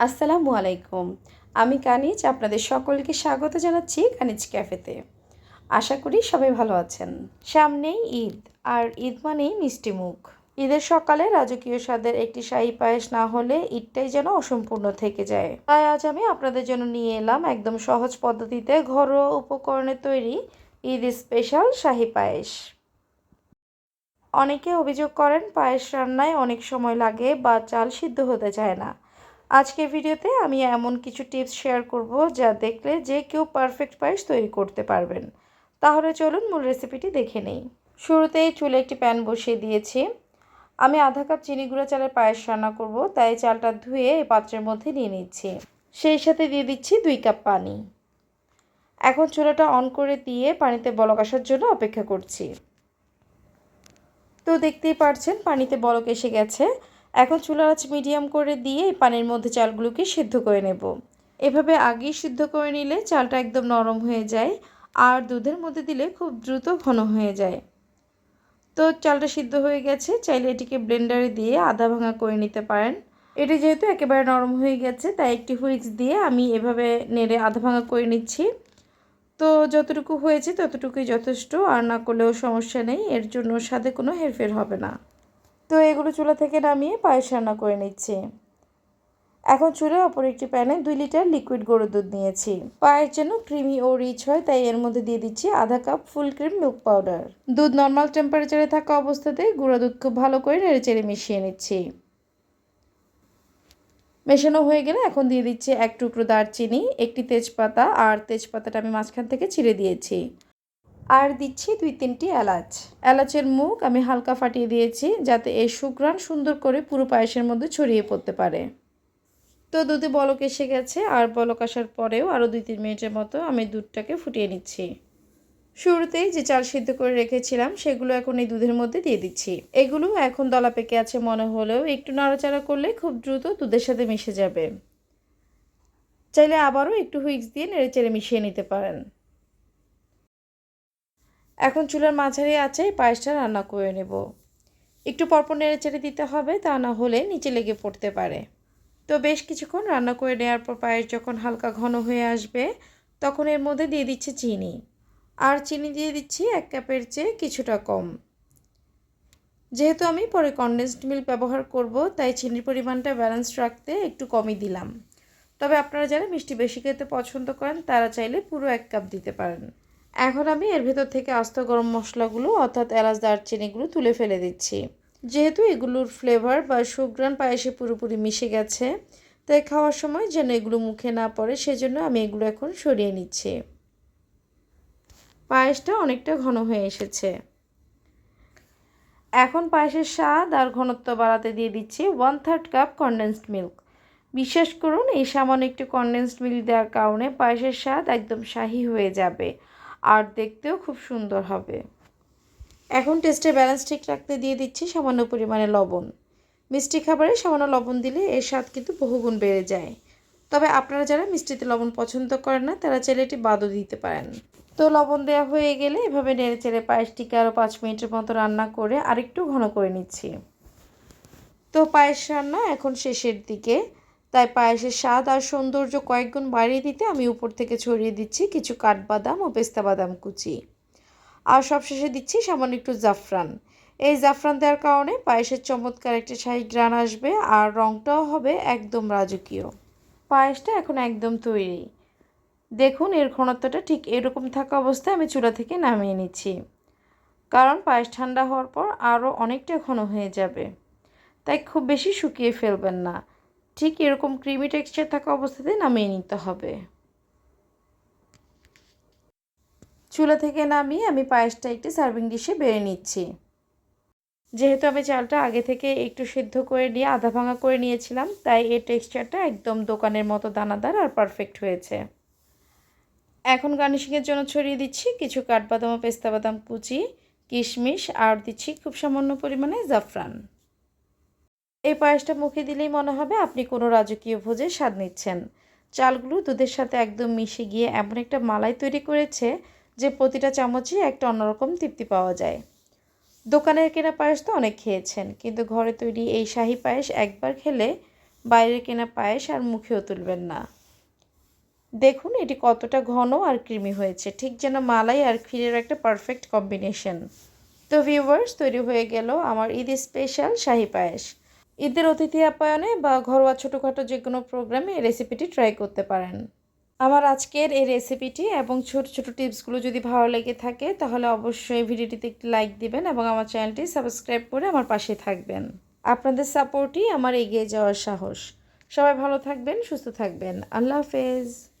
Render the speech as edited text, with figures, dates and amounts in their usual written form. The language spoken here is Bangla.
আসসালামু আলাইকুম। আমি কানিজ আপনাদের সকলকে স্বাগত জানাচ্ছি কানিজ ক্যাফেতে। আশা করি সবাই ভালো আছেন। সামনেই ঈদ, আর ঈদ মানেই মিষ্টি মুখ। ঈদের সকালে রাজকীয় স্বাদের একটি শাহী পায়েস না হলে ঈদটাই যেন অসম্পূর্ণ থেকে যায়। তাই আজ আমি আপনাদের জন্য নিয়ে এলাম একদম সহজ পদ্ধতিতে ঘরোয়া উপকরণে তৈরি ঈদ স্পেশাল শাহী পায়েস। অনেকে অভিযোগ করেন পায়েস রান্নায় অনেক সময় লাগে বা চাল সিদ্ধ হতে চায় না। আজকের ভিডিওতে আমি এমন কিছু টিপস শেয়ার করব যা দেখলে যে কেউ পারফেক্ট পায়েস তৈরি করতে পারবেন। তাহলে চলুন মূল রেসিপিটি দেখে নেই। শুরুতেই চুলে একটি প্যান বসিয়ে দিয়েছি। আমি আধা কাপ চিনি গুঁড়া চালের পায়েস রান্না করব, তাই চালটা ধুয়ে এই পাত্রের মধ্যে নিয়ে নিচ্ছি। সেই সাথে দিয়ে দিচ্ছি 2 কাপ পানি। এখন চুলাটা অন করে দিয়ে পানিতে বলক আসার জন্য অপেক্ষা করছি। তো দেখতেই পারছেন পানিতে বলক এসে গেছে। এখন চুলার আঁচ মিডিয়াম করে দিয়ে এই পানির মধ্যে চালগুলোকে সিদ্ধ করে নেব। এভাবে আগেই সিদ্ধ করে নিলে চালটা একদম নরম হয়ে যায়, আর দুধের মধ্যে দিলে খুব দ্রুত ঘন হয়ে যায়। তো চালটা সিদ্ধ হয়ে গেছে, চাইলে এটিকে ব্লেন্ডারে দিয়ে আধা ভাঙা করে নিতে পারেন। এটি যেহেতু একেবারে নরম হয়ে গেছে, তাই একটি হুইস্ক দিয়ে আমি এভাবে নেড়ে আধা ভাঙা করে নিচ্ছি। তো যতটুকু হয়েছে ততটুকুই যথেষ্ট, আর না করলেও সমস্যা নেই, এর জন্য স্বাদে কোনো হেরফের হবে না। তো এগুলো চুলা থেকে নামিয়ে পায়েস রান্না করে নিচ্ছি। এখন চুলার অপর একটি প্যানে 2 লিটার লিকুইড গরুর দুধ নিয়েছি। পায়েস যেন ক্রিমি ও রিচ হয়, তাই এর মধ্যে দিয়ে দিচ্ছি আধা cup full cream milk powder. দুধ নর্মাল টেম্পারেচারে থাকা অবস্থাতেই গুঁড়া দুধ খুব ভালো করে নেড়েচেড়ে মিশিয়ে নিচ্ছি। মেশানো হয়ে গেলে এখন দিয়ে দিচ্ছি 1 টুকরো দারচিনি, একটি তেজপাতা, আর তেজপাতাটা আমি মাঝখান থেকে ছিঁড়ে দিয়েছি। আর দিচ্ছি 2-3টি এলাচ। এলাচের মুখ আমি হালকা ফাটিয়ে দিয়েছি, যাতে এই সুঘ্রাণ সুন্দর করে পুরো পায়েসের মধ্যে ছড়িয়ে পড়তে পারে। তো দুধে বলক এসে গেছে, আর বলক আসার পরেও আরও 2-3 মিনিটের মতো আমি দুধটাকে ফুটিয়ে নিচ্ছি। শুরুতেই যে চাল সিদ্ধ করে রেখেছিলাম সেগুলো এখন এই দুধের মধ্যে দিয়ে দিচ্ছি। এগুলো এখন দলা পেকে আছে মনে হলেও একটু নাড়াচাড়া করলে খুব দ্রুত দুধের সাথে মিশে যাবে। চাইলে আবারও একটু হুইস্ক দিয়ে নেড়েচেড়ে মিশিয়ে নিতে পারেন। এখন চুলার মাঝারি আঁচে পায়েসটা রান্না করে নেব। একটু পরপর নেড়েচেড়ে দিতে হবে, তা না হলে নিচে লেগে পড়তে পারে। তো বেশ কিছুক্ষণ রান্না করে নেওয়ার পর পায়েস যখন হালকা ঘন হয়ে আসবে, তখন এর মধ্যে দিয়ে দিচ্ছি চিনি। আর চিনি দিয়ে দিচ্ছি 1 কাপের চেয়ে কিছুটা কম। যেহেতু আমি পরে কনডেন্সড মিল্ক ব্যবহার করব, তাই চিনির পরিমাণটা ব্যালেন্স রাখতে একটু কমই দিলাম। তবে আপনারা যারা মিষ্টি বেশি খেতে পছন্দ করেন তারা চাইলে পুরো 1 কাপ দিতে পারেন। এখন আমি এর ভেতর থেকে আস্ত গরম মশলাগুলো অর্থাৎ এলাচ দারচিনিগুলো তুলে ফেলে দিচ্ছি। যেহেতু এগুলোর ফ্লেভার বা সুঘ্রাণ পায়েসে পুরোপুরি মিশে গেছে, তাই খাওয়ার সময় যেন এগুলো মুখে না পড়ে, সেজন্য আমি এগুলো এখন সরিয়ে নিচ্ছি। পায়েসটা অনেকটা ঘন হয়ে এসেছে। এখন পায়েসের স্বাদ আর ঘনত্ব বাড়াতে দিয়ে দিচ্ছি 1/3 কাপ কনডেন্সড মিল্ক। বিশ্বাস করুন, এই সামান্য একটু কনডেন্সড মিল্ক দেওয়ার কারণে পায়েসের স্বাদ একদম শাহী হয়ে যাবে, আর দেখতেও খুব সুন্দর হবে। এখন টেস্টের ব্যালেন্স ঠিক রাখতে দিয়ে দিচ্ছি সামান্য পরিমাণে লবণ। মিষ্টি খাবারে সামান্য লবণ দিলে এর স্বাদ কিন্তু বহুগুণ বেড়ে যায়। তবে আপনারা যারা মিষ্টিতে লবণ পছন্দ করেন না তারা চাইলে এটি বাদও দিতে পারেন। তো লবণ দেওয়া হয়ে গেলে এভাবে নেড়েচেড়ে পায়েসটিকে আরও 5 মিনিটের মতো রান্না করে আরেকটু ঘন করে নিচ্ছি। তো পায়েস রান্না এখন শেষের দিকে, তাই পায়েসের স্বাদ আর সৌন্দর্য কয়েকগুণ বাড়িয়ে দিতে আমি উপর থেকে ছড়িয়ে দিচ্ছি কিছু কাঠবাদাম ও পেস্তা বাদাম কুচি। আর সবশেষে দিচ্ছি সামান্য একটু জাফরান। এই জাফরান দেওয়ার কারণে পায়েসের চমৎকার একটা শাহী ঘ্রাণ আসবে, আর রঙটাও হবে একদম রাজকীয়। পায়েসটা এখন একদম তৈরি। দেখুন, এর ঘনত্বটা ঠিক এরকম থাকা অবস্থায় আমি চুলা থেকে নামিয়ে নিচ্ছি, কারণ পায়েস ঠান্ডা হওয়ার পর আরও অনেকটা ঘন হয়ে যাবে। তাই খুব বেশি শুকিয়ে ফেলবেন না, ঠিক এরকম ক্রিমি টেক্সচার থাকা অবস্থাতে নামিয়ে নিতে হবে। চুলা থেকে নামিয়ে আমি পায়েসটা একটি সার্ভিং ডিশে বেড়ে নিচ্ছি। যেহেতু আমি চালটা আগে থেকে একটু সিদ্ধ করে নিয়ে আধা ভাঙা করে নিয়েছিলাম, তাই এর টেক্সচারটা একদম দোকানের মতো দানাদার আর পারফেক্ট হয়েছে। এখন গার্নিশিংয়ের জন্য ছড়িয়ে দিচ্ছি কিছু কাঠবাদাম ও পেস্তা বাদাম কুচি, কিশমিশ, আর দিচ্ছি খুব সামান্য পরিমাণে জাফরান। এই পায়েসটা মুখে দিলেই মনে হবে আপনি কোনো রাজকীয় ভোজের স্বাদ নিচ্ছেন। চালগুলো দুধের সাথে একদম মিশে গিয়ে এমন একটা মালাই তৈরি করেছে যে প্রতিটা চামচে একটা অন্যরকম তৃপ্তি পাওয়া যায়। দোকানের কেনা পায়েস তো অনেক খেয়েছেন, কিন্তু ঘরে তৈরি এই শাহী পায়েস একবার খেলে বাইরের কেনা পায়েস আর মুখেও তুলবেন না। দেখুন এটি কতটা ঘন আর ক্রিমি হয়েছে, ঠিক যেন মালাই আর ক্ষীরের একটা পারফেক্ট কম্বিনেশন। তো ভিউয়ার্স, তৈরি হয়ে গেল আমার ঈদ স্পেশাল শাহী পায়েস। ঈদের অতিথি আপ্যায়নে বা ঘরোয়া ছোটোখাটো যে কোনো প্রোগ্রামে এই রেসিপিটি ট্রাই করতে পারেন। আমার আজকের এই রেসিপিটি এবং ছোট ছোট টিপসগুলো যদি ভালো লেগে থাকে তাহলে অবশ্যই ভিডিওটিতে একটি লাইক দিবেন এবং আমার চ্যানেলটি সাবস্ক্রাইব করে আমার পাশে থাকবেন। আপনাদের সাপোর্টই আমার এগিয়ে যাওয়ার সাহস। সবাই ভালো থাকবেন, সুস্থ থাকবেন। আল্লাহ হাফেজ।